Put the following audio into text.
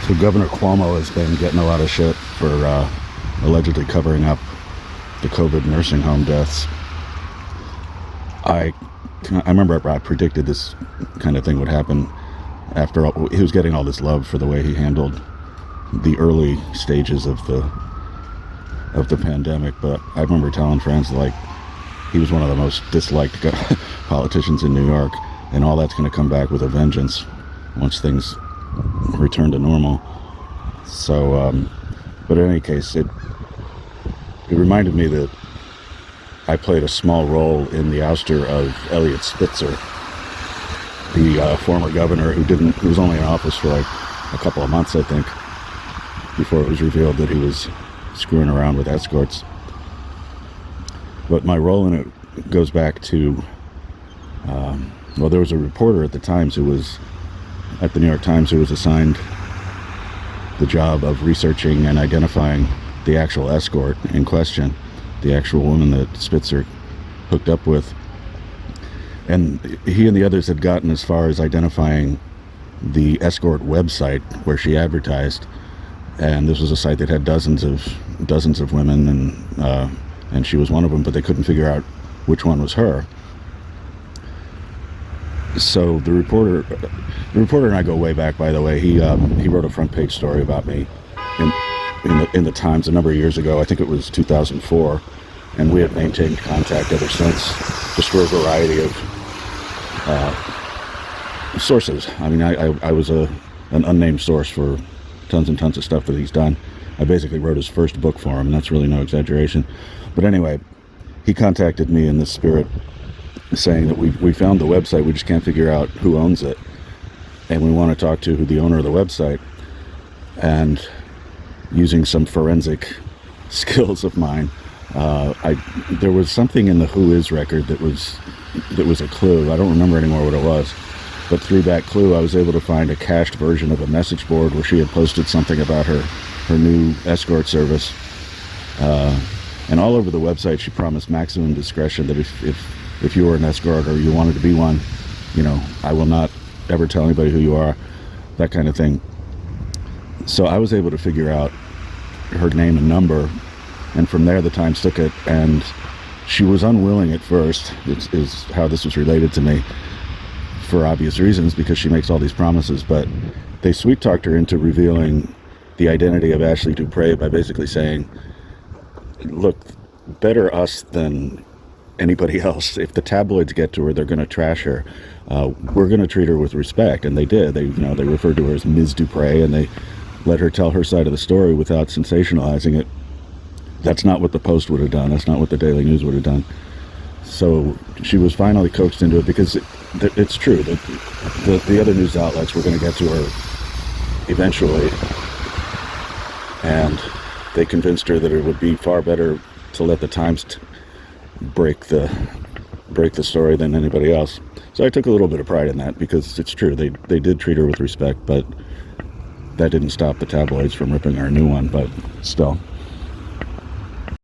So Governor Cuomo has been getting a lot of shit for allegedly covering up the COVID nursing home deaths. I remember I predicted this kind of thing would happen after all. He was getting all this love for the way he handled the early stages of the pandemic, but I remember telling friends, like, he was one of the most disliked politicians in New York, and all that's going to come back with a vengeance once things return to normal. So, but in any case, it reminded me that I played a small role in the ouster of Eliot Spitzer, the former governor who was only in office for like a couple of months, I think, before it was revealed that he was screwing around with escorts. But my role in it goes back to, well, there was a reporter at the Times at the New York Times who was assigned the job of researching and identifying the actual escort in question, the actual woman that Spitzer hooked up with. And he and the others had gotten as far as identifying the escort website where she advertised, and this was a site that had dozens of women, and she was one of them, but they couldn't figure out which one was her. So the reporter and I go way back, by the way. He wrote a front page story about me in the Times a number of years ago. I think it was 2004, and we had maintained contact ever since, just for a variety of sources. I mean, I was an unnamed source for tons and tons of stuff that he's done. I basically wrote his first book for him, and that's really no exaggeration. But anyway, he contacted me in this spirit, saying that we found the website, we just can't figure out who owns it, and we want to talk to the owner of the website. And using some forensic skills of mine, there was something in the Who Is record that was a clue. I don't remember anymore what it was, but through that clue I was able to find a cached version of a message board where she had posted something about her new escort service, and all over the website she promised maximum discretion, that if you were an escort or you wanted to be one, I will not ever tell anybody who you are, that kind of thing. So I was able to figure out her name and number, and from there the Times took it, and she was unwilling at first, is how this was related to me, for obvious reasons, because she makes all these promises, but they sweet talked her into revealing the identity of Ashley Dupré by basically saying, look, better us than anybody else. If the tabloids get to her, they're going to trash her. We're going to treat her with respect. And they did. They referred to her as Ms. Dupré, and they let her tell her side of the story without sensationalizing it. That's not what the Post would have done. That's not what the Daily News would have done. So she was finally coaxed into it, because it's true that the other news outlets were going to get to her eventually, and they convinced her that it would be far better to let the Times break the story than anybody else. So I took a little bit of pride in that, because it's true, they did treat her with respect, but that didn't stop the tabloids from ripping her a new one, but still.